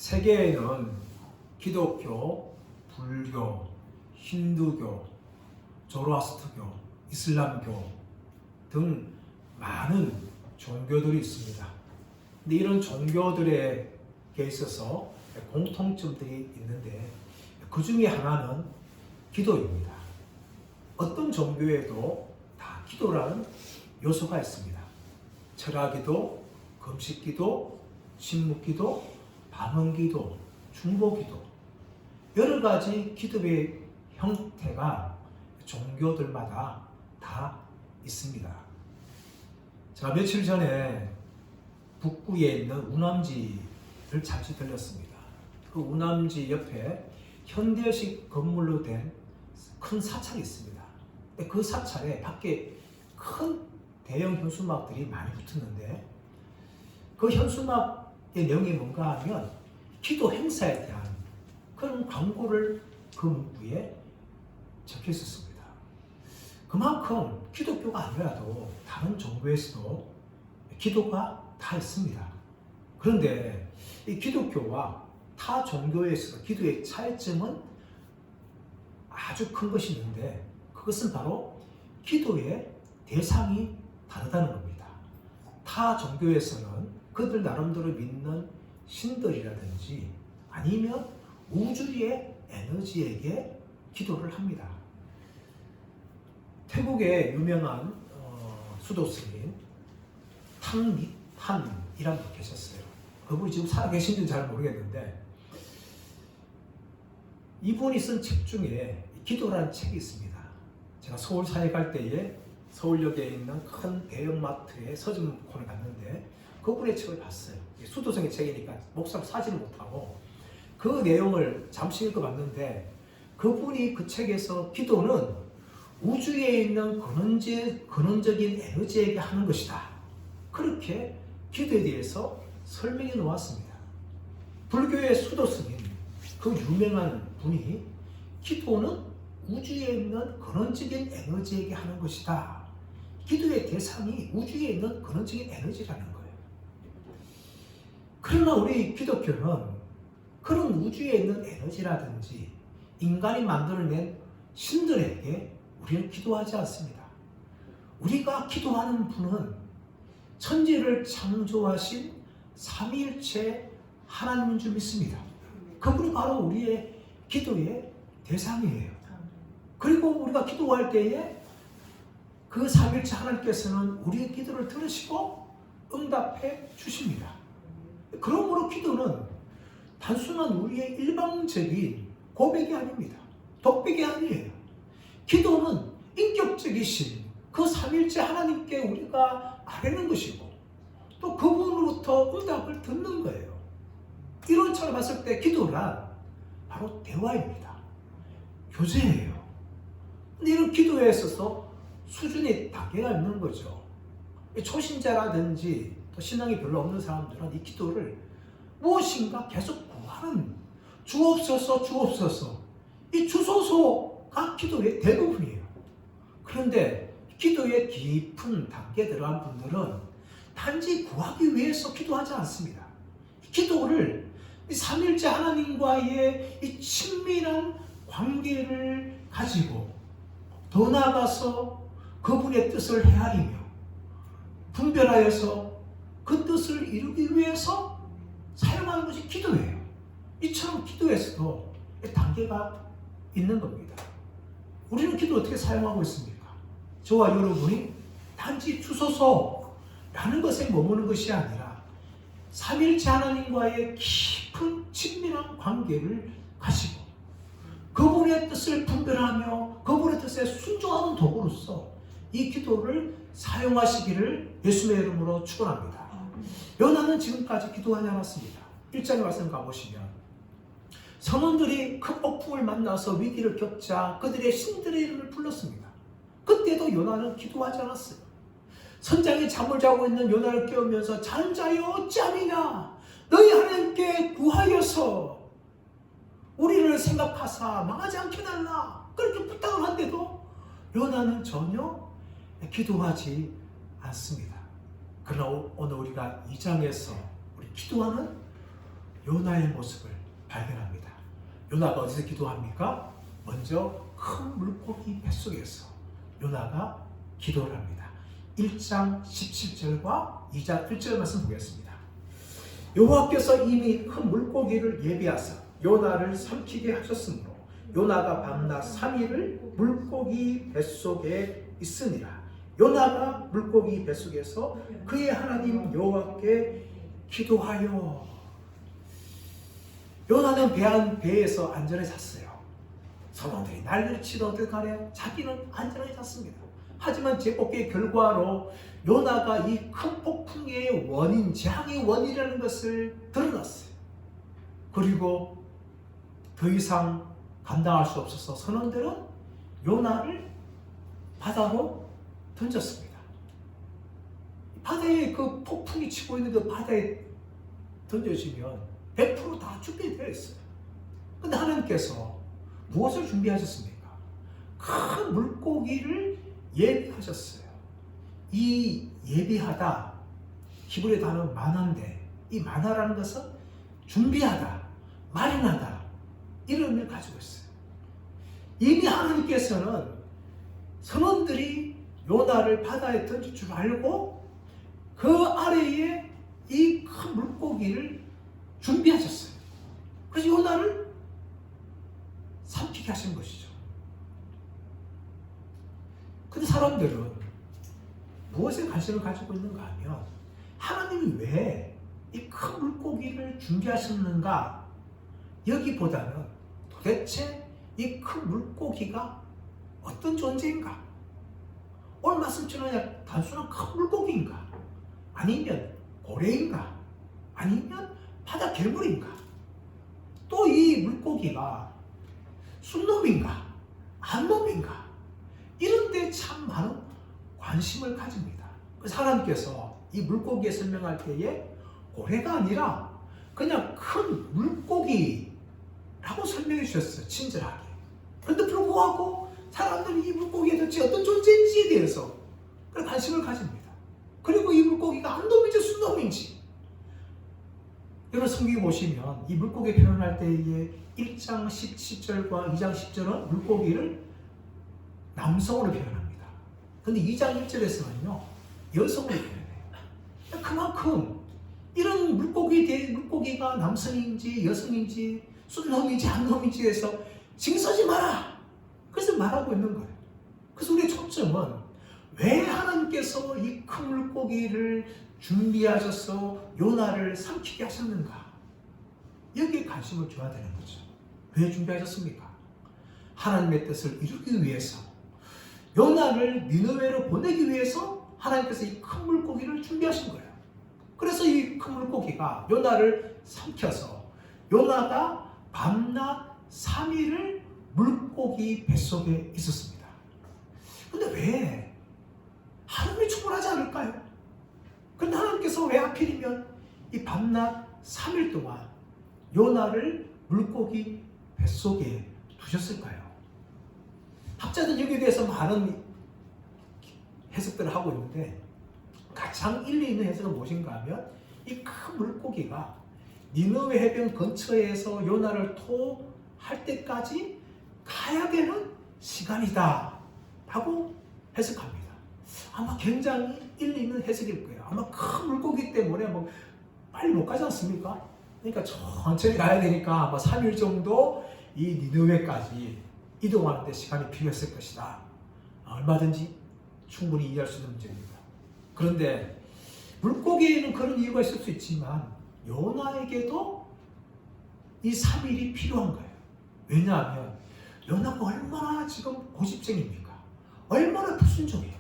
세계에는 기독교, 불교, 힌두교, 조로아스트교, 이슬람교 등 많은 종교들이 있습니다. 근데 이런 종교들에 있어서 공통점들이 있는데 그 중에 하나는 기도입니다. 어떤 종교에도 다 기도라는 요소가 있습니다. 철학기도, 금식기도, 침묵기도, 방언기도, 중보기도 여러 가지 기도의 형태가 종교들마다 다 있습니다. 제가 며칠 전에 북구에 있는 우남지를 잠시 들렸습니다. 그 우남지 옆에 현대식 건물로 된 큰 사찰이 있습니다. 그 사찰에 밖에 큰 대형 현수막들이 많이 붙었는데 그 현수막의 내용이 뭔가 하면 기도 행사에 대한 그런 광고를 그 문구에 적혀 있었습니다. 그만큼 기독교가 아니라도 다른 종교에서도 기도가 다 있습니다. 그런데 이 기독교와 타 종교에서 기도의 차이점은 아주 큰 것이 있는데 그것은 바로 기도의 대상이 다르다는 겁니다. 타 종교에서는 그들 나름대로 믿는 신들이라든지 아니면 우주의 에너지에게 기도를 합니다. 태국의 유명한 수도스님 탕미탄이라는 분 계셨어요. 그분이 지금 살아계신지는 잘 모르겠는데 이분이 쓴 책 중에 기도라는 책이 있습니다. 제가 서울 사에 갈 때에 서울역에 있는 큰 대형마트에 서점콘에 갔는데 그분의 책을 봤어요. 수도성의 책이니까 목사로 사지는 못하고 그 내용을 잠시 읽어봤는데 그분이 그 책에서 기도는 우주에 있는 근원적인 에너지에게 하는 것이다. 그렇게 기도에 대해서 설명해 놓았습니다. 불교의 수도승인 그 유명한 분이 기도는 우주에 있는 근원적인 에너지에게 하는 것이다. 기도의 대상이 우주에 있는 근원적인 에너지라는 거예요. 그러나 우리 기독교는 그런 우주에 있는 에너지라든지 인간이 만들어낸 신들에게 우리는 기도하지 않습니다. 우리가 기도하는 분은 천지를 창조하신 삼위일체 하나님인 줄 믿습니다. 그분이 바로 우리의 기도의 대상이에요. 그리고 우리가 기도할 때에 그 삼위일체 하나님께서는 우리의 기도를 들으시고 응답해 주십니다. 그러므로 기도는 단순한 우리의 일방적인 고백이 아닙니다. 독백이 아니에요. 기도는 인격적이신 그 삼위일체 하나님께 우리가 아뢰는 것이고 또 그분으로부터 응답을 듣는 거예요. 이론처럼 봤을 때 기도란 바로 대화입니다. 교제예요. 근데 이런 기도에 있어서 수준의 단계가 있는 거죠. 초신자라든지 또 신앙이 별로 없는 사람들은 이 기도를 무엇인가 계속 구하는 주옵소서 주옵소서 이 주소서가 기도의 대부분이에요. 그런데 기도의 깊은 단계에 들어간 분들은 단지 구하기 위해서 기도하지 않습니다. 기도를 삼일째 하나님과의 이 친밀한 관계를 가지고 더 나아가서 그분의 뜻을 헤아리며 분별하여서 그 뜻을 이루기 위해서 사용하는 것이 기도예요. 이처럼 기도에서도 단계가 있는 겁니다. 우리는 기도 어떻게 사용하고 있습니까? 저와 여러분이 단지 주소서라는 것에 머무는 것이 아니라 삼일체 하나님과의 깊은 친밀한 관계를 가지고 그분의 뜻을 분별하며 그분의 뜻에 순종하는 도구로서 이 기도를 사용하시기를 예수의 이름으로 축원합니다. 요나는 지금까지 기도하지 않았습니다. 1장의 말씀 가보시면 선원들이 큰 폭풍을 만나서 위기를 겪자 그들의 신들의 이름을 불렀습니다. 그때도 요나는 기도하지 않았어요. 선장이 잠을 자고 있는 요나를 깨우면서 자는 자여 어찌하느냐 너희 하나님께 구하여서 우리를 생각하사 망하지 않게 달라 그렇게 부탁을 한데도 요나는 전혀 기도하지 않습니다. 그러나 오늘 우리가 2장에서 우리 기도하는 요나의 모습을 발견합니다. 요나가 어디서 기도합니까? 먼저 큰 물고기 뱃속에서 요나가 기도를 합니다. 1장 17절과 2장 1절 말씀 보겠습니다. 여호와께서 이미 큰 물고기를 예비하사 요나를 삼키게 하셨으므로 요나가 밤낮 3일을 물고기 뱃속에 있으니라. 요나가 물고기 뱃속에서 그의 하나님 여호와께 기도하여. 요나는 배에서 안전히 잤어요. 선원들이 난리를 치던 간에 자기는 안전하게 잤습니다. 하지만 제복의 결과로 요나가 이 큰 폭풍의 원인, 재앙의 원인이라는 것을 드러났어요. 그리고 더 이상 감당할 수 없어서 선원들은 요나를 바다로 던졌습니다. 바다에 그 폭풍이 치고 있는 그 바다에 던져지면 100% 다 죽게 되어 있어요. 그런데 하나님께서 무엇을 준비하셨습니까? 큰 물고기를 예비하셨어요. 이 예비하다, 히브리 단어 마나인데 이 마나라는 것은 준비하다, 마련하다 이런 의미를 가지고 있어요. 이미 하나님께서는 선원들이 요나를 바다에 던질 줄 알고 그 아래에 이 큰 물고기를 준비하셨어요. 그래서 요나를 삼키게 하신 것이죠. 근데 사람들은 무엇에 관심을 가지고 있는가 하면 하나님이 왜 이 큰 물고기를 준비하셨는가 여기보다는 도대체 이 큰 물고기가 어떤 존재인가? 오늘 말씀처럼 단순한 큰 물고기인가? 아니면 고래인가? 아니면 바다 괴물인가? 또 이 물고기가 순놈인가? 암놈인가? 이런 데 참 많은 관심을 가집니다. 그래서 하나님께서 이 물고기에 설명할 때에 고래가 아니라 그냥 큰 물고기라고 설명해 주셨어요. 친절하게. 그런데 불구하고 사람들이 이 물고기에 도대체 어떤 존재인지에 대해서 관심을 가집니다. 그리고 이 물고기가 암놈인지 순놈인지. 여러분 성경에 보시면 이 물고기 표현할 때에 1장 17절과 2장 10절은 물고기를 남성으로 표현합니다. 그런데 2장 1절에서는요 여성으로 표현해요. 그만큼 이런 물고기가 남성인지 여성인지 순놈인지 암놈인지에 대해서 징서지 마라. 그래서 말하고 있는 거예요. 그래서 우리의 초점은 왜 하나님께서 이 큰 물고기를 준비하셔서 요나를 삼키게 하셨는가? 여기에 관심을 줘야 되는 거죠. 왜 준비하셨습니까? 하나님의 뜻을 이루기 위해서, 요나를 니느웨로 보내기 위해서 하나님께서 이 큰 물고기를 준비하신 거예요. 그래서 이 큰 물고기가 요나를 삼켜서 요나가 밤낮 3일을 물고기 뱃속에 있었습니다. 근데 왜? 하루면 충분하지 않을까요? 근데 하나님께서 왜 하필이면 이 밤낮 3일 동안 요나를 물고기 뱃속에 두셨을까요? 학자들은 여기에 대해서 많은 해석들을 하고 있는데 가장 일리 있는 해석은 무엇인가 하면 이 큰 물고기가 니느웨 해변 근처에서 요나를 토할 때까지 가야 되는 시간이다 라고 해석합니다. 아마 굉장히 일리 있는 해석일 거예요. 아마 큰 물고기 때문에 뭐 빨리 못 가지 않습니까? 그러니까 천천히 가야 되니까 아마 3일 정도 이 니느웨까지 이동하는 데 시간이 필요했을 것이다. 얼마든지 충분히 이해할 수 있는 문제입니다. 그런데 물고기에는 그런 이유가 있을 수 있지만 요나에게도 이 3일이 필요한 거예요. 왜냐하면 요나가 얼마나 지금 고집쟁입니까? 얼마나 불순종해요.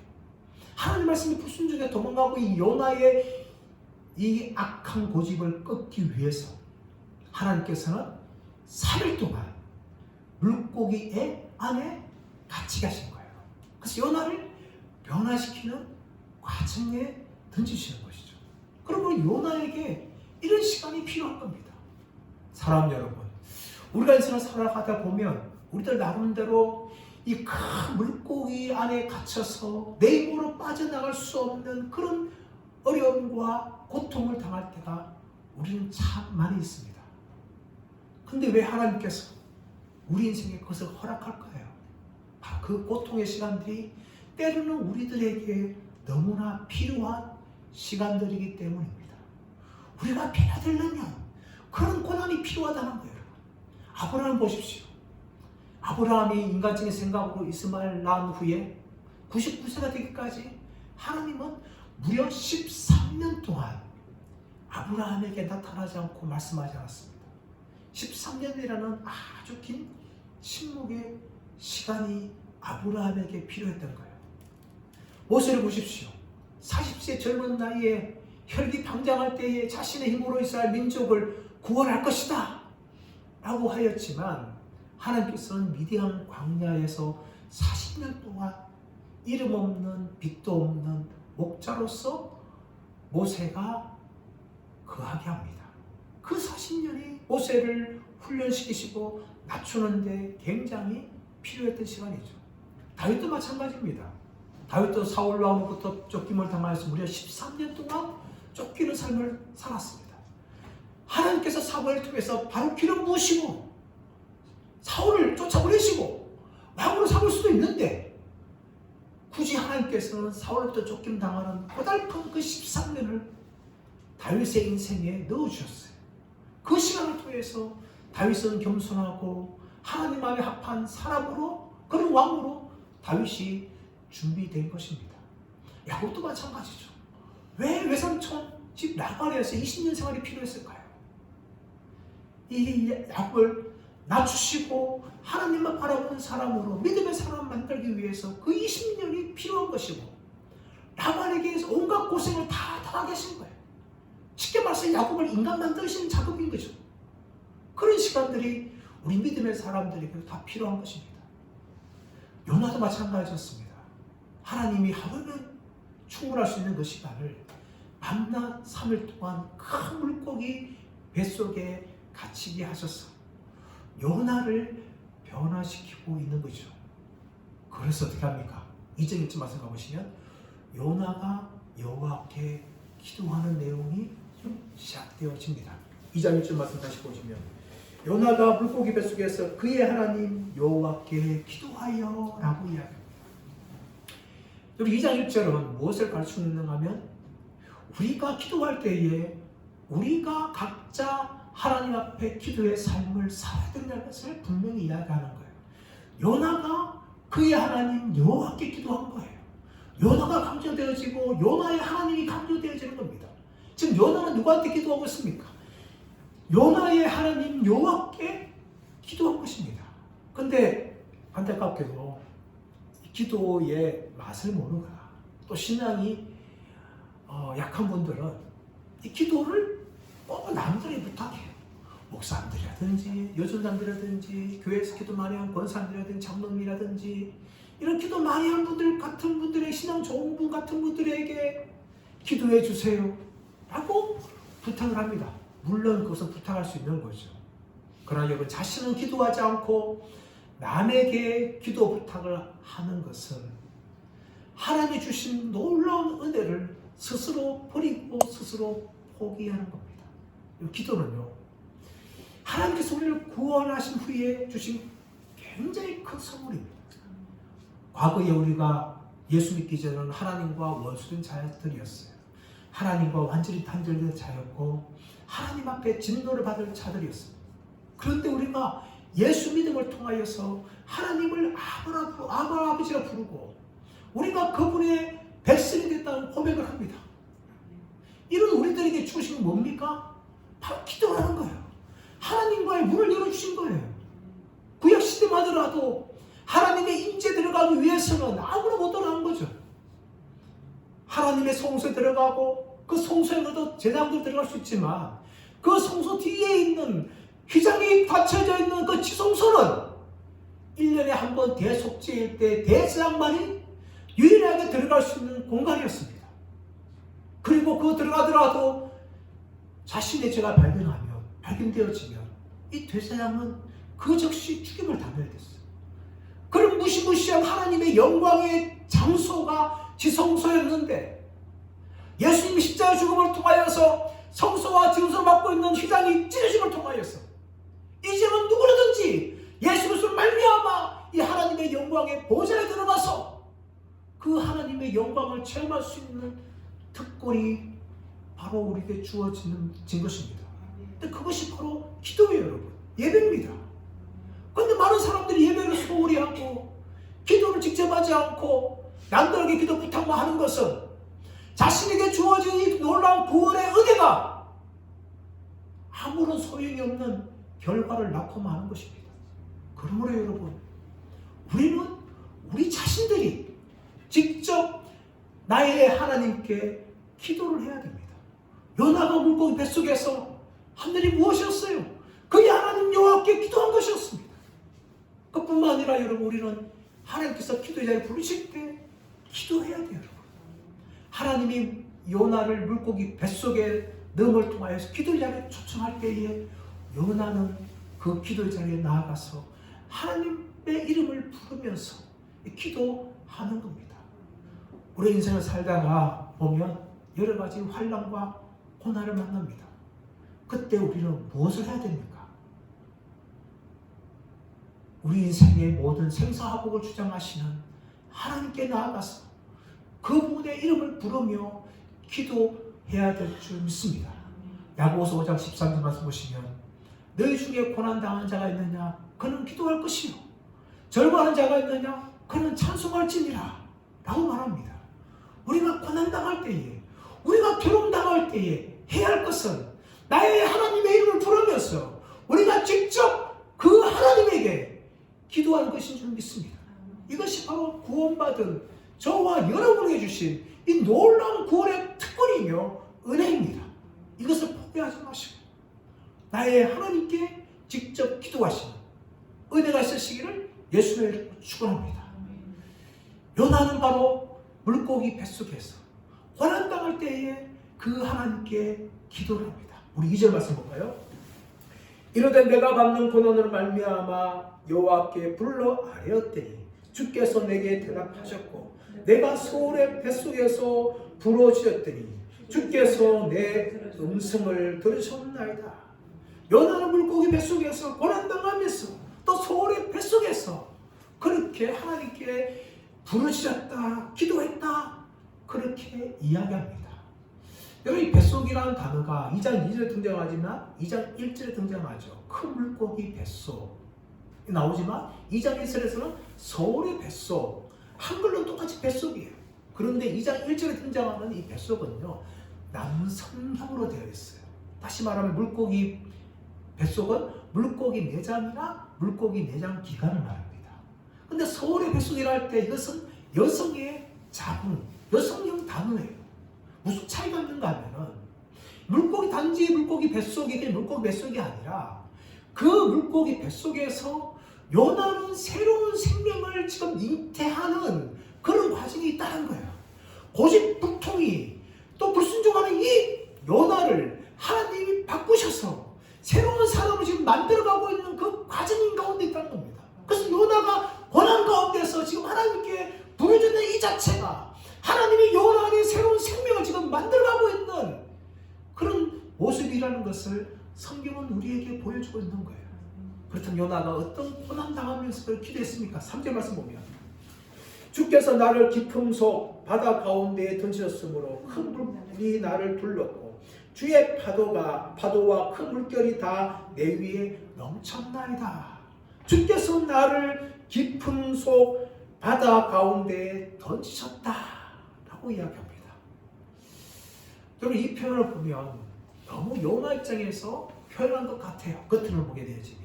하나님 말씀이 불순종에 도망가고 이 요나의 이 악한 고집을 끊기 위해서 하나님께서는 3일 동안 물고기 안에 갇히게 하신 거예요. 그래서 요나를 변화시키는 과정에 던지시는 것이죠. 그러면 요나에게 이런 시간이 필요한 겁니다. 사람 여러분, 우리가 인생을 살아가다 보면 우리들 나름대로 이 큰 물고기 안에 갇혀서 내 힘으로 빠져나갈 수 없는 그런 어려움과 고통을 당할 때가 우리는 참 많이 있습니다. 근데 왜 하나님께서 우리 인생에 그것을 허락할까요? 바로 그 고통의 시간들이 때로는 우리들에게 너무나 필요한 시간들이기 때문입니다. 우리가 변화되려면 그런 고난이 필요하다는 거예요. 아브라함 보십시오. 아브라함이 인간적인 생각으로 이스마엘 낳은 후에 99세가 되기까지 하나님은 무려 13년 동안 아브라함에게 나타나지 않고 말씀하지 않았습니다. 13년이라는 아주 긴 침묵의 시간이 아브라함에게 필요했던 거예요. 모세를 보십시오. 40세 젊은 나이에 혈기방장할 때에 자신의 힘으로 이스라엘 민족을 구원할 것이다 라고 하였지만 하나님께서는 미디안 광야에서 40년 동안 이름 없는 빛도 없는 목자로서 모세가 거하게 합니다. 그 40년이 모세를 훈련시키시고 낮추는데 굉장히 필요했던 시간이죠. 다윗도 마찬가지입니다. 다윗도 사울 왕으로부터 쫓김을 당하여서 무려 13년 동안 쫓기는 삶을 살았습니다. 하나님께서 사무엘을 통해서 바로 기름 부으시고 사울을 쫓아보내시고 왕으로 삼을 수도 있는데 굳이 하나님께서는 사울로부터 쫓김 당하는 고달픈 그 13년을 다윗의 인생에 넣어주셨어요. 그 시간을 통해서 다윗은 겸손하고 하나님 안에 합한 사람으로 그런 왕으로 다윗이 준비된 것입니다. 야곱도 마찬가지죠. 왜 외삼촌 집 라반에서 20년 생활이 필요했을까요? 이 야곱을 낮추시고 하나님만 바라보는 사람으로 믿음의 사람 만들기 위해서 그 20년이 필요한 것이고 라반에게 온갖 고생을 다 당하게 하신 거예요. 쉽게 말해서 야곱을 인간 만드시는 작업인 거죠. 그런 시간들이 우리 믿음의 사람들에게 다 필요한 것입니다. 요나도 마찬가지였습니다. 하나님이 하루는 충분할 수 있는 그 시간을 밤낮 3일 동안 큰 물고기 뱃속에 갇히게 하셔서 요나를 변화시키고 있는 거죠. 그래서 어떻게 합니까? 2장 1절 말씀 가보시면 요나가 여호와께 기도하는 내용이 시작되어집니다. 2장 1절 말씀 다시 보시면 요나가 물고기 뱃속에서 그의 하나님 여호와께 기도하여 라고 이야기합니다. 여기 2장 1절은 무엇을 가르치는가 하면 우리가 기도할 때에 우리가 각자 하나님 앞에 기도의 삶을 살아야 된다는 것을 분명히 이야기하는 거예요. 요나가 그의 하나님 여호와께 기도한 거예요. 요나가 강조되어지고 요나의 하나님이 강조되어지는 겁니다. 지금 요나는 누구한테 기도하고 있습니까? 요나의 하나님 여호와께 기도한 것입니다. 그런데 안타깝게도 기도의 맛을 모르거나 또 신앙이 약한 분들은 이 기도를 남들이 부탁해요. 목사님들이라든지 여전사님들이라든지 교회에서 기도 많이 한 권사님들이라든지 장로님이라든지 이런 기도 많이 한 분들 같은 분들의 신앙 좋은 분 같은 분들에게 기도해 주세요 라고 부탁을 합니다. 물론 그것은 부탁할 수 있는 거죠. 그러나 여러분 자신은 기도하지 않고 남에게 기도 부탁을 하는 것은 하나님이 주신 놀라운 은혜를 스스로 버리고 스스로 포기하는 겁니다. 이 기도는요, 하나님께서 우리를 구원하신 후에 주신 굉장히 큰 선물입니다. 과거에 우리가 예수 믿기 전에는 하나님과 원수된 자들이었어요. 하나님과 완전히 단절된 자였고 하나님 앞에 진노를 받을 자들이었습니다. 그런데 우리가 예수 믿음을 통하여서 하나님을 아버지라 부르고 우리가 그분의 백성이 됐다는 고백을 합니다. 이런 우리들에게 주신 건 뭡니까? 바로 기도라는 거예요. 하나님과의 문을 열어주신 거예요. 구약시대만 하더라도 하나님의 임재 들어가기 위해서는 아무나 못 들어간 거죠. 하나님의 성소에 들어가고 그 성소에도 제사장들 들어갈 수 있지만 그 성소 뒤에 있는 휘장이 닫혀져 있는 그 지성소는 1년에 한 번 대속제일 때 대제사장만이 유일하게 들어갈 수 있는 공간이었습니다. 그리고 그 들어가더라도 자신의 죄가 발견되어지면 이 대제사장은 그 즉시 죽임을 당해야 됐어요. 그런 무시무시한 하나님의 영광의 장소가 지성소였는데 예수님이 십자가 죽음을 통하여서 성소와 지성소를 맡고 있는 휘장이 찢어짐을 통하여서 이제는 여호와의 보좌에 들어가서 그 하나님의 영광을 체험할 수 있는 특권이 바로 우리에게 주어진 것입니다. 근데 그것이 바로 기도예요, 여러분. 예배입니다. 그런데 많은 사람들이 예배를 소홀히 하고 기도를 직접 하지 않고 남들에게 기도 부탁만 하는 것은 자신에게 주어진 이 놀라운 구원의 은혜가 아무런 소용이 없는 결과를 낳고만 하는 것입니다. 그러므로 여러분, 우리는 우리 자신들이 직접 나의 하나님께 기도를 해야 됩니다. 요나가 물고기 뱃속에서 한 일이 무엇이었어요? 그게 하나님 여호와께 기도한 것이었습니다. 그뿐만 아니라 여러분, 우리는 하나님께서 기도의 자리에 부르실 때 기도해야 돼요, 여러분. 하나님이 요나를 물고기 뱃속에 넣음을 통하여서 기도의 자리에 초청할 때에 요나는 그 기도의 자리에 나아가서 하나님의 이름을 부르면서 기도하는 겁니다. 우리 인생을 살다가 보면 여러 가지 환난과 고난을 만납니다. 그때 우리는 무엇을 해야 됩니까? 우리 인생의 모든 생사화복을 주장하시는 하나님께 나아가서 그분의 이름을 부르며 기도해야 될 줄 믿습니다. 야고보서 5장 13절 말씀 보시면 너희 중에 고난당한 자가 있느냐? 그는 기도할 것이요. 절망한 자가 있느냐? 그는 찬송할지니라 라고 말합니다. 우리가 고난당할 때에, 우리가 괴로움당할 때에 해야 할 것은 나의 하나님의 이름을 부르면서 우리가 직접 그 하나님에게 기도하는 것인 줄 믿습니다. 이것이 바로 구원받은 저와 여러분에게 주신 이 놀라운 구원의 특권이며 은혜입니다. 이것을 포기하지 마시고 나의 하나님께 직접 기도하시는 은혜가 있으시기를 예수의 이름으로 축원합니다. 요나는 바로 물고기 뱃속에서 고난당할 때에 그 하나님께 기도를 합니다. 우리 2절 말씀 볼까요? 이르되 내가 받는 고난으로 말미암아 여호와께 불러 아뢰었더니 주께서 내게 대답하셨고 내가 소울의 뱃속에서 부러지었더니 주께서 내 음성을 들으셨나이다. 요나는 물고기 뱃속에서 고난당하면서 또 소울의 뱃속에서 그렇게 하나님께 부르짖었다, 기도했다, 그렇게 이야기합니다. 여러분, 이 뱃속이라는 단어가 2장 2절에 등장하지만 2장 1절에 등장하죠. 큰 물고기 뱃속 나오지만 2장 1절에서는 소울의 뱃속, 한글로는 똑같이 뱃속이에요. 그런데 2장 1절에 등장하는 이 뱃속은요, 남성형으로 되어 있어요. 다시 말하면 물고기 뱃속은 물고기 내장이나 물고기 내장 기관을 말합니다. 근데 소울의 뱃속이라 할 때 이것은 여성의 자궁, 여성형 단어예요. 무슨 차이가 있는가 하면은 물고기 단지 물고기 뱃속이 물고기 뱃속이 아니라 그 물고기 뱃속에서 요나는 새로운 생명을 지금 잉태하는 그런 과정이 있다는 거예요. 고집불통이 또 불순종하는 이 요나를 하나님이 바꾸셔서 새로운 사람을 지금 만들어가고 있는 그 과정 가운데 있다는 겁니다. 그래서 요나가 고난 가운데서 지금 하나님께 부르짖는 이 자체가 하나님이 요나 안에 새로운 생명을 지금 만들어가고 있는 그런 모습이라는 것을 성경은 우리에게 보여주고 있는 거예요. 그렇다면 요나가 어떤 고난 당하면서 그걸 기도했습니까? 3절 말씀 보면 주께서 나를 깊음 속 바다 가운데에 던지셨으므로 큰 물이 나를 둘렀고 주의 파도와 큰 물결이 다 내 위에 넘쳤나이다. 주께서 나를 깊음 속 바다 가운데에 던지셨다 라고 이야기합니다. 여러분, 이 표현을 보면 너무 요나 입장에서 표현한 것 같아요. 겉으로 보게 되어지면.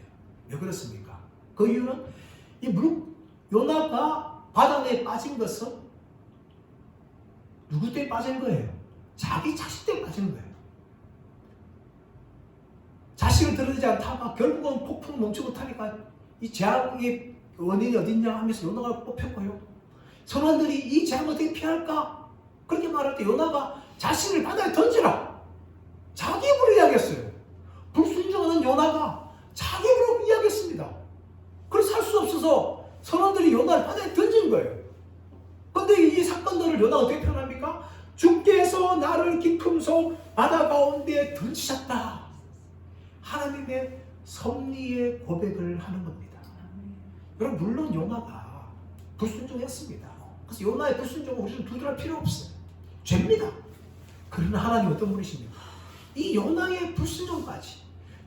왜 그렇습니까? 그 이유는 요나가 바다 내에 빠진 것은 누구 때문에 빠진 거예요? 자기 자식 때문에 빠진 거예요. 자식을 들어주지 않다가 결국은 폭풍 멈추고 타니까 이 재앙의 원인이 어딨냐 하면서 요나가 뽑혔고요. 선원들이 이 재앙을 어떻게 피할까? 그렇게 말할 때 요나가 자신을 바다에 던지라. 자기 입으로 이야기했어요. 불순종하는 요나가 자기 입으로 이야기했습니다. 그래서 할 수 없어서 선원들이 요나를 바다에 던진 거예요. 그런데 이 사건들을 요나가 어떻게 표현합니까? 주께서 나를 깊음 속 바다 가운데 던지셨다. 하나님의 섭리의 고백을 하는 겁니다. 여러분, 물론 요나가 불순종했습니다. 그래서 요나의 불순종은 우리는 두드릴 필요 없어요. 죄입니다. 그러나 하나님 어떤 분이십니까? 이 요나의 불순종까지,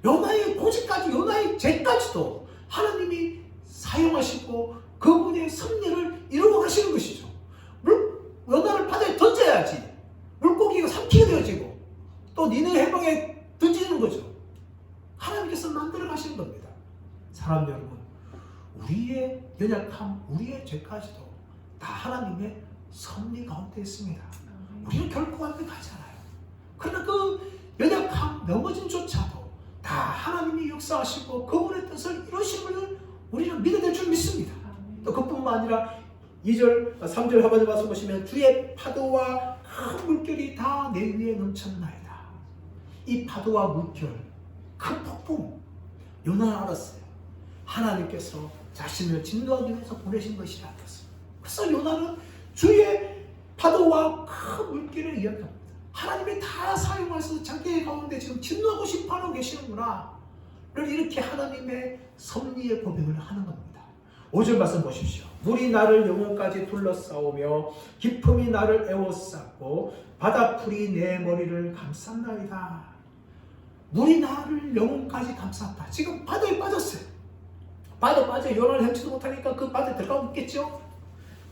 요나의 고집까지, 요나의 죄까지도 하나님이 사용하시고 그분의 섭리를 이루어 가시는 것이죠. 요나를 바다에 던져야지 물고기가 삼키게 되어지고 또 니네 해방에 던지는 거죠. 하나님께서 만들어 가시는 겁니다. 사람 여러분, 우리의 연약함, 우리의 죄까지도 다 하나님의 섭리 가운데 있습니다. 우리는 결코 완벽하지 않아요. 그러나 그 연약함, 넘어짐조차도 다 하나님이 역사하시고 그분의 뜻을 이루심을 우리는 믿어야 될 줄 믿습니다. 또 그뿐만 아니라 2절, 3절 하반절 말씀 보시면 주의 파도와 큰 물결이 다 내 위에 넘쳤나이다. 이 파도와 물결, 큰 폭풍, 요나는 알았어요. 하나님께서 자신을 진노하기 위해서 보내신 것이라는 것을. 그래서 요나는 주의 파도와 큰 물결을 이야기합니다. 하나님이 다 사용해서 자기 가운데 지금 진노하고 싶어하고 계시는구나. 이렇게 하나님의 섭리의 고백을 하는 겁니다. 5절 말씀 보십시오. 물이 나를 영혼까지 둘러싸우며 깊음이 나를 에워쌌고 바다풀이 내 머리를 감쌌나이다. 물이 나를 영혼까지 감쌌다. 지금 바다에 빠졌어요. 바다에 빠져 요나를 헤치도 못하니까 그 바다에 들어가고 있겠죠.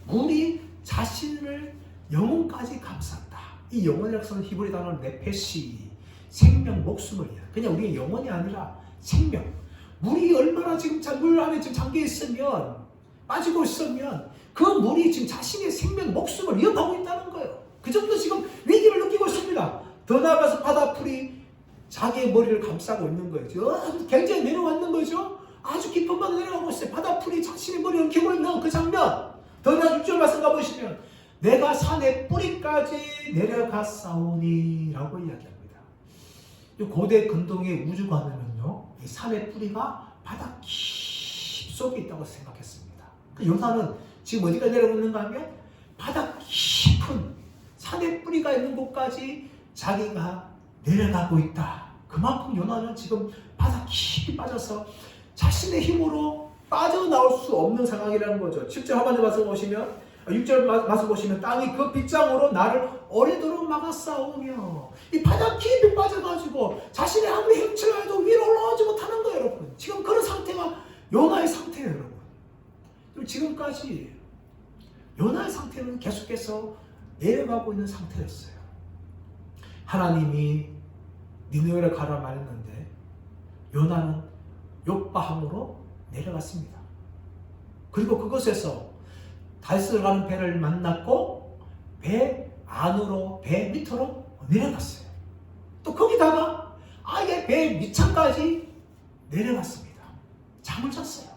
물이 자신을 영혼까지 감쌌다. 이 영혼이라고 하는 히브리 단어는 네페시, 생명, 목숨을 이야기해요. 그냥 우리의 영혼이 아니라 생명. 물이 얼마나 지금 물 안에 지금 잠겨 있으면, 빠지고 있으면 그 물이 지금 자신의 생명, 목숨을 위협하고 있다는 거예요. 그 정도 지금 위기를 느끼고 있습니다. 더 나아가서 바다풀이 자기의 머리를 감싸고 있는 거예요. 굉장히 내려왔는 거죠. 아주 깊은 바다 내려가고 있어요. 바다풀이 자신의 머리를 엉키고 있는 그 장면. 더 나아가 6절 말씀 가보시면 내가 산의 뿌리까지 내려갔사오니 라고 이야기합니다. 고대 근동의 우주관으면요, 이 산의 뿌리가 바다 깊숙이 있다고 생각했습니다. 요나는 지금 어디가 내려오는가 하면 바다 깊은 산의 뿌리가 있는 곳까지 자기가 내려가고 있다. 그만큼 요나는 지금 바다 깊이 빠져서 자신의 힘으로 빠져나올 수 없는 상황이라는 거죠. 7절 하반절 말씀 보시면, 6절 말씀 보시면 땅이 그 빗장으로 나를 오래도록 막아싸우며, 이 바다 깊이 빠져가지고 자신의 아무리 힘치려 해도 위로 올라오지 못하는 거예요, 여러분. 지금 그런 상태가 요나의 상태예요, 여러분. 지금까지 요나의 상태는 계속해서 내려가고 있는 상태였어요. 하나님이 니느웨를 가라 말했는데 요나는 욥바함으로 내려갔습니다. 그리고 그곳에서 달스를 가는 배를 만났고 배 안으로, 배 밑으로 내려갔어요. 또 거기다가 아예 배 밑창까지 내려갔습니다. 잠을 잤어요.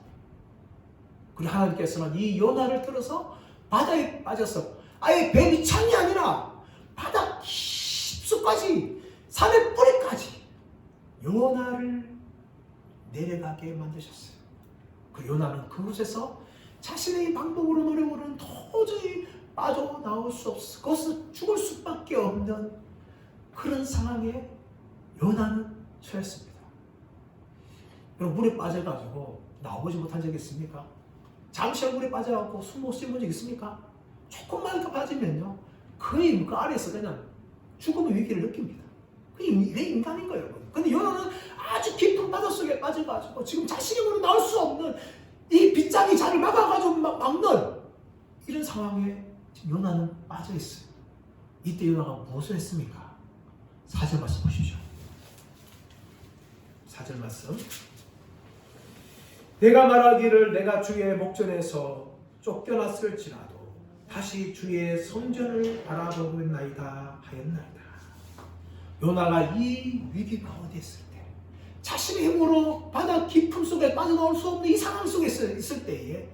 그리고 하나님께서는 이 요나를 들어서 바다에 빠져서 아예 배 밑창이 아니라 바다 깊숙까지, 산의 뿌리까지 요나를 내려가게 만드셨어요. 그 요나는 그곳에서 자신의 방법으로 노력으로는 도저히 빠져나올 수 없어, 거기서 죽을 수밖에 없는 그런 상황에 요나는 처했습니다. 여러분, 물에 빠져가지고 나오지 못한 적이 있습니까? 잠시 물에 빠져가지고 숨 못 쉰 적 있습니까? 조금만 더 빠지면요, 거의 그 아래에서 그냥 죽음의 위기를 느낍니다. 그게 인간인 거예요. 근데 요나는 아주 깊은 바다 속에 빠져가지고 지금 자신의 힘으로 나올 수 없는 이 빗장이 자를 막아가지고 막는 이런 상황에 지금 요나는 빠져있어요. 이때 요나가 무엇을 했습니까? 4절 말씀 보시죠. 4절 말씀. 내가 말하기를 내가 주의 목전에서 쫓겨났을지라도 다시 주의 성전을 바라보고 있나이다 하였나이다. 요나가 이 위기 가운데 있을 때, 자신의 힘으로 바다 깊음 속에 빠져나올 수 없는 이 상황 속에 있을 때에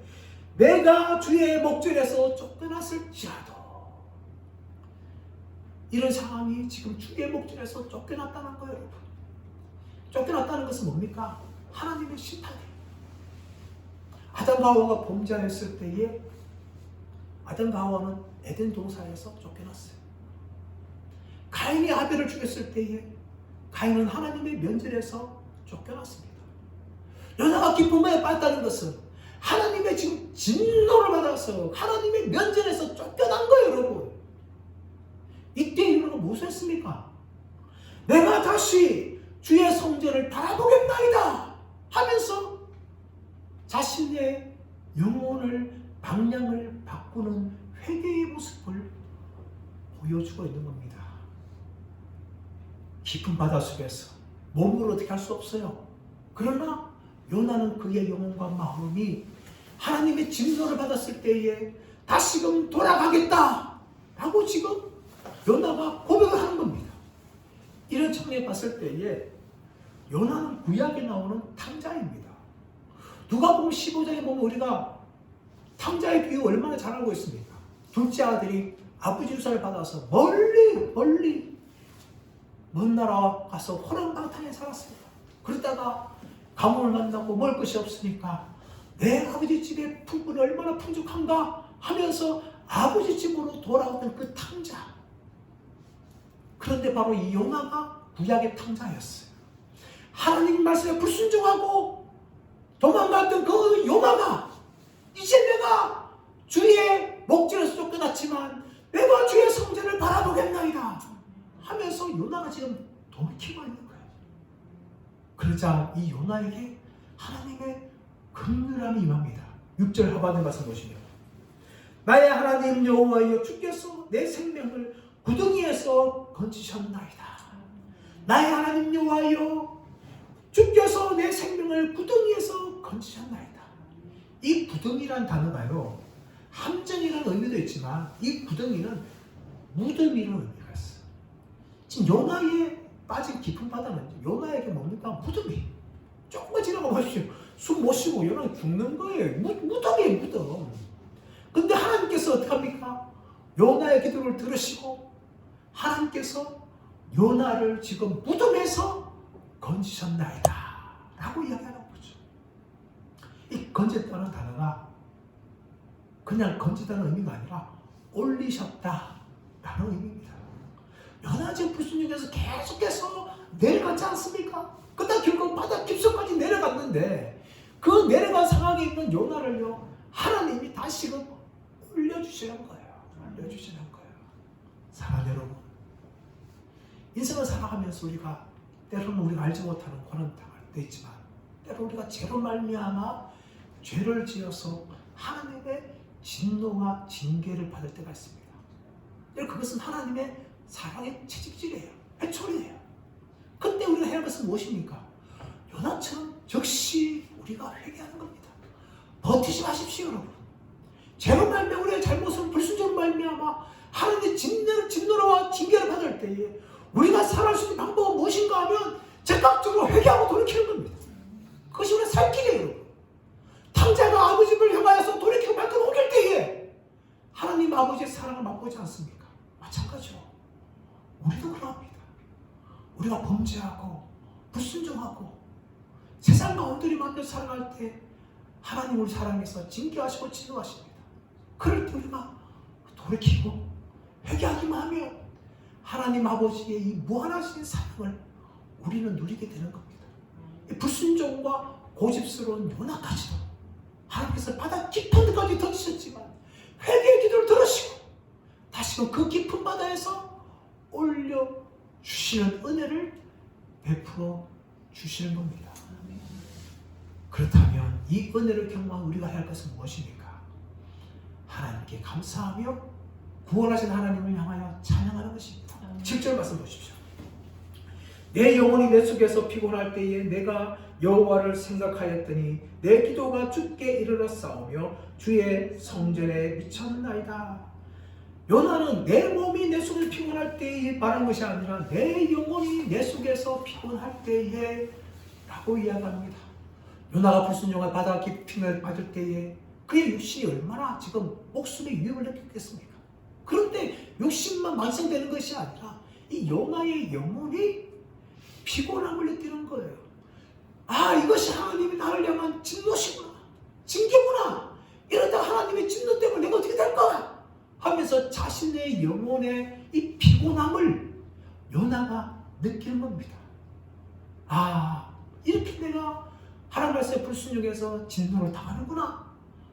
내가 주의 목전에서 쫓겨났을지라도, 이런 상황이 지금 주의 목전에서 쫓겨났다는 거예요, 여러분. 쫓겨났다는 것은 뭡니까? 하나님의 심판이에요. 아담과 하와가 범죄했을 때에 아담과 하와는 에덴 동산에서 쫓겨났어요. 가인이 아벨을 죽였을 때에 가인은 하나님의 면전에서 쫓겨났습니다. 요나가 깊은 바에 빠졌다는 것은 하나님의 지금 진노를 받아서 하나님의 면전에서 쫓겨난 거예요, 여러분. 이때 요나가 무엇을 했습니까? 내가 다시 주의 성전을 바라보겠나이다 하면서 자신의 영혼을 방향을 바꾸는 회개의 모습을 보여주고 있는 겁니다. 깊은 바다 속에서 몸으로 어떻게 할 수 없어요. 그러나 요나는 그의 영혼과 마음이 하나님의 진노를 받았을 때에 다시금 돌아가겠다 라고 지금 요나가 고백을 하는 겁니다. 이런 측면에 봤을 때에 요나는 구약에 나오는 탕자입니다. 누가복음 15장에 보면 우리가 탕자의 비유 얼마나 잘 알고 있습니까? 둘째 아들이 아버지 유산을 받아서 멀리 먼 나라 가서 호랑방탕에 살았습니다. 그러다가 가문을 만나고 먹을 것이 없으니까 내 아버지 집에 풍물이 얼마나 풍족한가 하면서 아버지 집으로 돌아오던 그 탕자. 그런데 바로 이 요나가 구약의 탕자였어요. 하나님 말씀에 불순종하고 도망갔던 그 요나가 이제 내가 주의 목전에서 쫓겨났지만 내가 주의 성전을 바라보겠나이다 하면서 요나가 지금 돌이키고 있는 거예요. 그러자 이 요나에게 하나님의 긍휼함이 임합니다. 6절 하반절 말씀 보시면 나의 하나님 여호와여 주께서 내 생명을 구덩이에서 건지셨나이다. 나의 하나님 여호와여 주께서 내 생명을 구덩이에서 건지셨나이다. 이 구덩이란 단어가요 함정이라는 의미도 있지만 이 구덩이는 무덤이라는 의미가 있어요. 지금 요나에 빠진 깊은 바다는 요나에게 뭡니까? 무덤이. 조금만 지나가 보십시오. 숨 못 쉬고 요나는 죽는 거예요. 무덤이에요, 무덤. 근데 하나님께서 어떻게 합니까? 요나의 기도를 들으시고 하나님께서 요나를 지금 무덤에서 건지셨나이다 라고 이야기하는 거죠. 이 건졌다는 단어가 그냥 건지다는 의미가 아니라 올리셨다 라는 의미입니다. 요나 지금 불순종에서 계속해서 내려갔지 않습니까? 그러다 결국 바다 깊숙까지 내려갔는데 그 내려간 상황에 있는 요나를요 하나님이 다시금 올려주시는 거예요. 올려주시는 거예요. 사랑하는 여러분, 인생을 살아가면서 우리가 때로는 우리가 알지 못하는 고난 당할 때 있지만 때로 우리가 죄로 말미암아 죄를 지어서 하나님의 진노와 징계를 받을 때가 있습니다. 그것은 하나님의 사랑의 채찍질이에요. 회초리예요. 그때 우리가 해야 할 것은 무엇입니까? 요나처럼 즉시 우리가 회개하는 겁니다. 버티지 마십시오, 여러분. 죄로 말미암아 우리의 잘못을 불순종으로 말미암아 하나님의 진노와 징계를 받을 때에 우리가 살아갈 수 있는 방법은 무엇인가 하면 즉각적으로 회개하고 돌이키는 겁니다. 그것이 우리의 살 길이에요, 여러분. 탕자가 아버지를 향하여서 돌이키고 발걸음 옮길 때에 하나님 아버지의 사랑을 맛보지 않습니까? 마찬가지로 우리도 그러합니다. 우리가 범죄하고 불순종하고 세상과 온전히 만져 살아갈 때 하나님 우리 사랑해서 징계하시고 진노하십니다. 그럴 때 우리가 돌이키고 회개하기만 하면 하나님 아버지의 이 무한하신 사랑을 우리는 누리게 되는 겁니다. 이 불순종과 고집스러운 요나까지도 하나님께서 바다 깊은 데까지 던지셨지만 회개의 기도를 들으시고 다시금 그 깊은 바다에서 올려주시는 은혜를 베풀어 주시는 겁니다. 그렇다면 이 은혜를 경험한 우리가 해야 할 것은 무엇입니까? 하나님께 감사하며 구원하신 하나님을 향하여 찬양하는 것입니다. 7절 말씀 보십시오. 내 영혼이 내 속에서 피곤할 때에 내가 여호와를 생각하였더니 내 기도가 주께 이르러 싸우며 주의 성전에 미쳤나이다. 요나는 내 몸이 내 속에서 피곤할 때에 말한 것이 아니라 내 영혼이 내 속에서 피곤할 때에 라고 이야기합니다. 요나가 불순종한 바다 깊이를 받을 때에 그의 육신이 얼마나 지금 목숨의 위협을 느꼈겠습니까? 그런데 육신만 완성되는 것이 아니라 이 요나의 영혼이 피곤함을 느끼는 거예요. 아, 이것이 하나님이 나를 향한 진노시구나, 징계구나. 이러다 하나님의 진노 때문에 내가 어떻게 될까 하면서 자신의 영혼의 이 피곤함을 요나가 느끼는 겁니다. 아, 이렇게 내가 하나님 말씀에 불순종해서 진노를 당하는구나.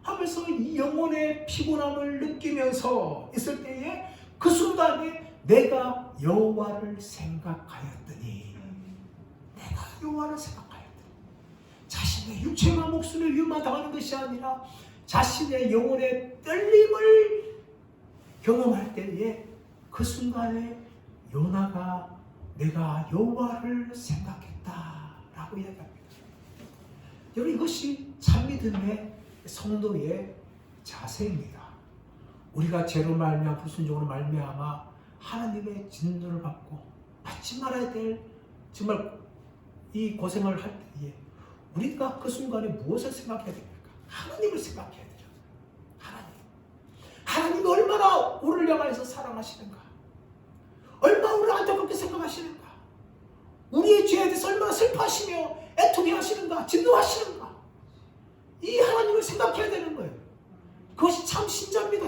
하면서 이 영혼의 피곤함을 느끼면서 있을 때에 그 순간에 내가 여호와를 생각하였더니 내가 여호와를 생각하였더니 자신의 육체와 목숨을 위험하다는 것이 아니라 자신의 영혼의 떨림을 경험할 때에 그 순간에 요나가 내가 여호와를 생각했다라고 이야기합니다. 여러분 이것이 참믿음의 성도의 자세입니다. 우리가 죄로 말미암아 불순종으로 말미암아 하나님의 진노를 받고 받지 말아야 될 정말 이 고생을 할 때에 우리가 그 순간에 무엇을 생각해야 됩니까? 하나님을 생각해야 돼요. 하나님이 얼마나 우리를 향해서 사랑하시는가, 얼마나 우리를 안타깝게 생각하시는가, 우리의 죄에 대해서 얼마나 슬퍼하시며 애통해 하시는가, 진노하시는가, 이 하나님을 생각해야 되는 거예요. 그것이 참 신자입니다.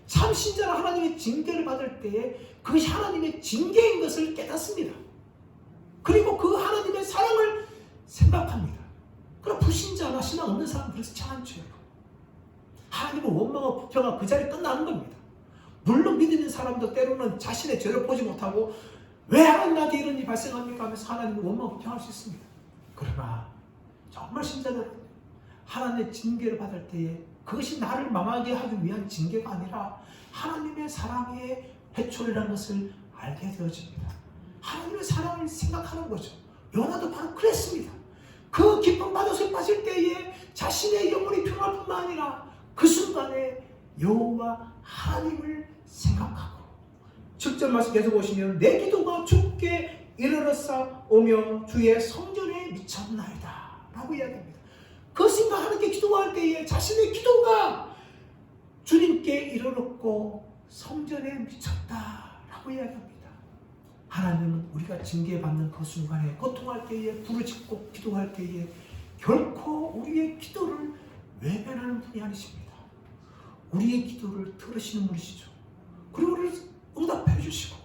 참 신자는 하나님의 징계를 받을 때에 그것이 하나님의 징계인 것을 깨닫습니다. 그리고 그 하나님의 사랑을 생각합니다. 그럼 불신자나 신앙 없는 사람은 그래서 참안 죄예요. 하나님은 원망하고 부평하고 그 자리에 끝나는 겁니다. 물론 믿는 사람도 때로는 자신의 죄를 보지 못하고 왜 하나님 나한테 이런 일이 발생합니까 하면서 하나님은 원망하고 부평할 수 있습니다. 그러나 정말 신자들은 하나님의 징계를 받을 때에 그것이 나를 망하게 하기 위한 징계가 아니라 하나님의 사랑의 회초리라는 것을 알게 되어집니다. 하나님의 사랑을 생각하는 거죠. 요나도 바로 그랬습니다. 그 깊은 바닷속에 빠질 때에 자신의 영혼이 평할 뿐만 아니라 그 순간에 여호와 하나님을 생각하고 7절 말씀 계속 보시면 내 기도가 주께 이르렀사오며 주의 성전에 미쳤나이다 라고 이야기합니다. 그 순간 하나님께 기도할 때에 자신의 기도가 주님께 이르렀고 성전에 미쳤다라고 이야기합니다. 하나님은 우리가 징계받는 그 순간에 고통할 때에 부르짖고 기도할 때에 결코 우리의 기도를 외면하는 분이 아니십니다. 우리의 기도를 들으시는 분이시죠. 그리고 우리를 응답해 주시고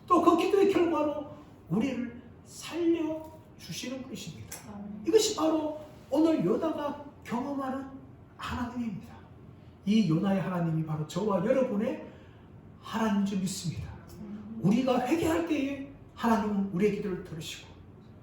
또 그 기도의 결과로 우리를 살려주시는 분이십니다. 이것이 바로 오늘 요나가 경험하는 하나님입니다. 이 요나의 하나님이 바로 저와 여러분의 하나님인 줄 믿습니다. 우리가 회개할 때에 하나님은 우리의 기도를 들으시고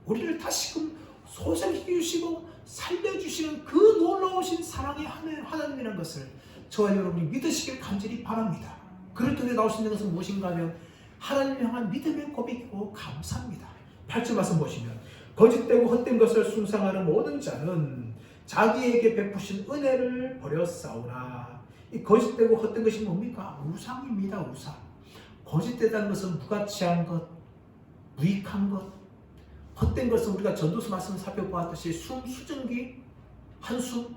우리를 다시금 소생시켜 주시고 살려주시는 그 놀라우신 사랑의 하나님이라는 것을 저와 여러분이 믿으시길 간절히 바랍니다. 그럴 때 나올 수 있는 것은 무엇인가 하면 하나님을 향한 믿음의 고백이고 감사합니다. 8절 말씀 보시면 거짓되고 헛된 것을 숭상하는 모든 자는 자기에게 베푸신 은혜를 버렸사오나 이 거짓되고 헛된 것이 뭡니까? 우상입니다. 우상. 거짓되다는 것은 무가치한 것, 무익한 것, 헛된 것은 우리가 전도서 말씀을 살펴보았듯이 수증기, 한숨.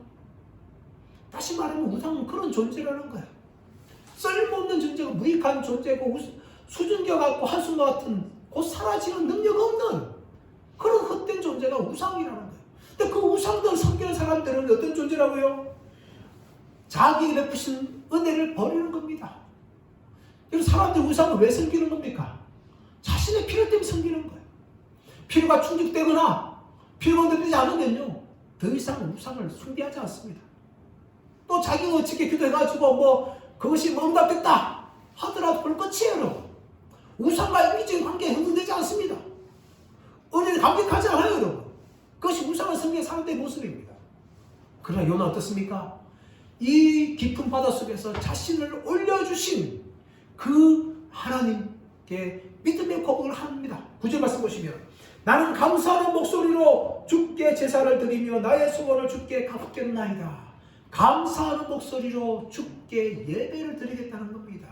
다시 말하면 우상은 그런 존재라는 거예요. 쓸모없는 존재가 무익한 존재고 수증기와 같고 한숨과 같은 곧 사라지는 능력 없는 그런 헛된 존재가 우상이라는 거예요. 근데 그 우상들 섬기는 사람들은 어떤 존재라고요? 자기에게 베푸신 은혜를 버리는 겁니다. 사람들 우상을 왜 섬기는 겁니까? 자신의 필요 때문에 섬기는 거예요. 필요가 충족되거나 필요가 되지 않으면요 더 이상 우상을 숭배하지 않습니다. 또 자기가 어떻게 기도해가지고 그것이 응답됐다 하더라도 볼 끝이에요. 우상과 인위적인 관계에 형성되지 않습니다. 은혜를 감격하지 않아요, 여러분. 그것이 우상을 섬기는 사람들의 모습입니다. 그러나 요나 어떻습니까? 이 깊은 바닷속에서 자신을 올려주신 그 하나님께 믿음의 고백을 합니다. 9절 말씀 보시면 나는 감사하는 목소리로 주께 제사를 드리며 나의 소원을 주께 갚겠나이다. 감사하는 목소리로 주께 예배를 드리겠다는 겁니다.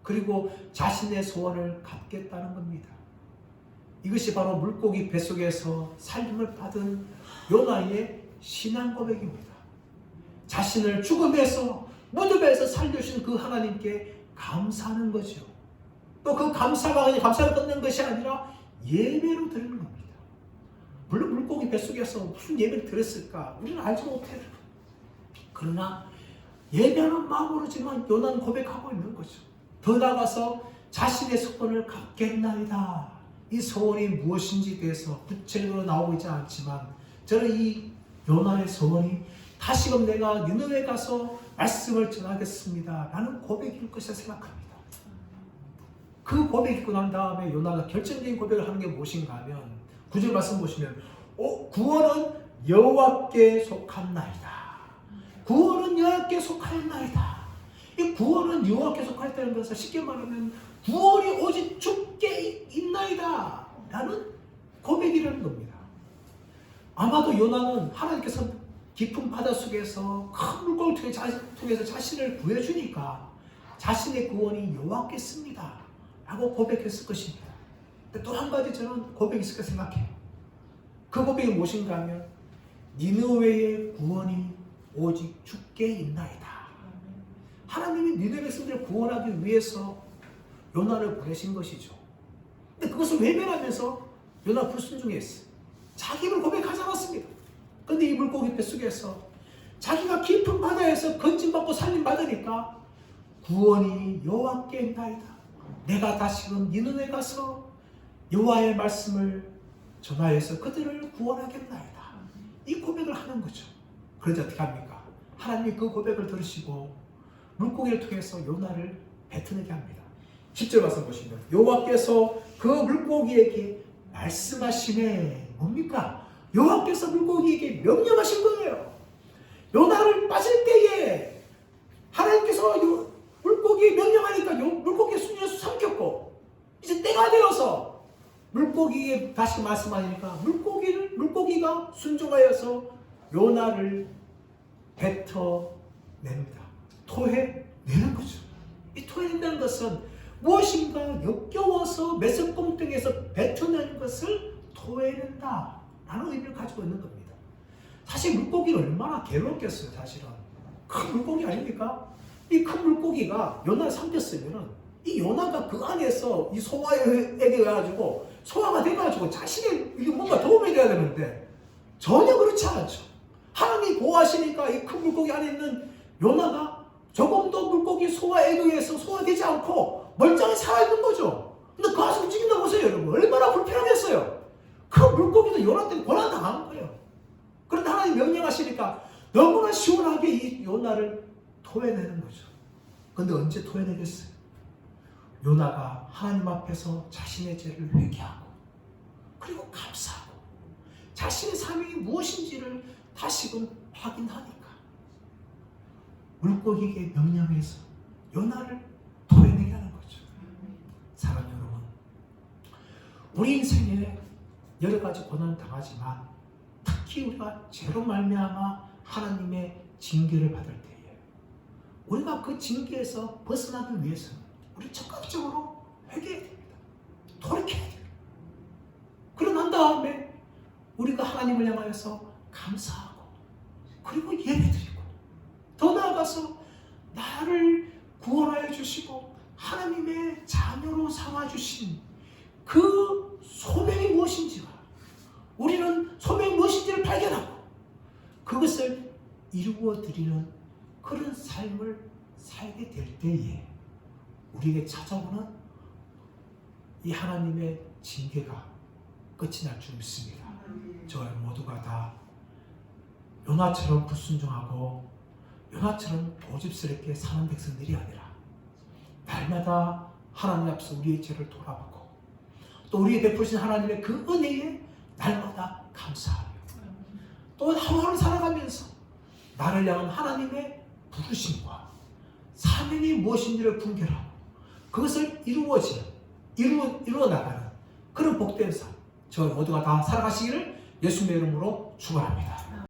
그리고 자신의 소원을 갚겠다는 겁니다. 이것이 바로 물고기 뱃속에서 살림을 받은 요나의 신앙 고백입니다. 자신을 죽음에서 무덤에서 살려주신 그 하나님께 감사하는 거죠. 또 그 감사가 그냥 감사를 끝낸 것이 아니라 예배로 드리는 겁니다. 물론 물고기 뱃속에서 무슨 예배를 드렸을까 우리는 알지 못해요. 그러나 예배하는 마음으로지만 요나는 고백하고 있는 거죠. 더 나아가서 자신의 소원을 갚겠나이다. 이 소원이 무엇인지 대해서 구체적으로 나오고 있지 않지만 저는 이 요나의 소원이 다시금 내가 니느웨 가서 말씀을 전하겠습니다 라는 고백일 것이라 생각합니다. 그 고백 읽고 난 다음에 요나가 결정적인 고백을 하는 게 무엇인가 하면 9절 말씀 보시면 구원은 여호와께 속한나이다. 구원은 여호와께 속하였나이다. 이 구원은 여호와께 속하였다는 것은 쉽게 말하면 구원이 오직 주께 있나이다 라는 고백이라는 겁니다. 아마도 요나는 하나님께서 깊은 바다 속에서 큰 물고기를 통해서 자신을 구해주니까 자신의 구원이 여호와께 있습니다 라고 고백했을 것입니다. 또 한 가지 저는 고백이 있을까 생각해요. 그 고백이 무엇인가 하면 니느웨의 구원이 오직 주께 있나이다. 하나님이 니느웨 백성들을 구원하기 위해서 요나를 보내신 것이죠. 근데 그것을 외면하면서 요나가 불순종했어요. 자기 힘을 고백하지 않았습니다. 근데 이 물고기 뱃속에서 자기가 깊은 바다에서 건짐받고 살림받으니까 구원이 여호와께 있나이다. 내가 다시금 니느웨 가서 여호와의 말씀을 전하여서 그들을 구원하겠나이다. 이 고백을 하는 거죠. 그런데 어떻게 합니까? 하나님이 그 고백을 들으시고 물고기를 통해서 요나를 뱉어내게 합니다. 10절 말씀 보시면 여호와께서 그 물고기에게 말씀하시네. 뭡니까? 여호와께서 물고기에게 명령하신 거예요. 요나를 빠질 때에 하나님께서 물고기에 명령하니까 물고기의 순전수 삼켰고 이제 때가 되어서 물고기에 다시 말씀하니까 물고기가 순종하여서 요나를 뱉어냅니다. 토해내는 거죠. 이 토해낸다는 것은 무엇인가 역겨워서 메석공등에서 뱉어내는 것을 토해낸다 라는 의미를 가지고 있는 겁니다. 사실 물고기는 얼마나 괴롭겠어요. 사실은 큰 물고기 아닙니까? 이 큰 물고기가 요나를 삼켰으면 이 요나가 그 안에서 이 소화에게 가지고 소화가 돼가지고 자신의 이게 뭔가 도움이 돼야 되는데 전혀 그렇지 않죠. 하나님이 보호하시니까 이 큰 물고기 안에 있는 요나가 조금도 물고기 소화에 의해서 소화되지 않고 멀쩡히 살아있는 거죠. 근데 그 안에서 움직인다 보세요, 여러분. 얼마나 불편하겠어요. 그 물고기도 요나 때문에 고난당한 거예요. 그런데 하나님 명령하시니까 너무나 시원하게 이 요나를 토해내는 거죠. 그런데 언제 토해내겠어요? 요나가 하나님 앞에서 자신의 죄를 회개하고 그리고 감사하고 자신의 삶이 무엇인지를 다시금 확인하니까 물고기에게 명령해서 요나를 토해내게 하는 거죠. 사랑하는 여러분, 우리 인생에 여러 가지 고난을 당하지만 특히 우리가 죄로 말미암아 하나님의 징계를 받을 때에 우리가 그 징계에서 벗어나기 위해서는 우리 적극적으로 회개해야 됩니다. 돌이켜야 됩니다. 그러고 난 다음에 우리가 하나님을 향하여서 감사하고 그리고 예배드리고 더 나아가서 나를 구원하여 주시고 하나님의 자녀로 삼아주신 그 소명이 무엇인지와 우리는 소명이 무엇인지를 발견하고 그것을 이루어 드리는 그런 삶을 살게 될 때에 우리에게 찾아오는 이 하나님의 징계가 끝이 날 줄 믿습니다. 저희 모두가 다 요나처럼 불순종하고 요나처럼 고집스럽게 사는 백성들이 아니라 날마다 하나님 앞에서 우리의 죄를 돌아보고 또 우리의 베푸신 하나님의 그 은혜에 날마다 감사하며 또 하루하루 살아가면서 나를 향한 하나님의 부르심과 사명이 무엇인지를 분별하고 그것을 이루어 나가는 그런 복된 삶 저희 모두가 다 살아가시기를 예수님의 이름으로 축원합니다.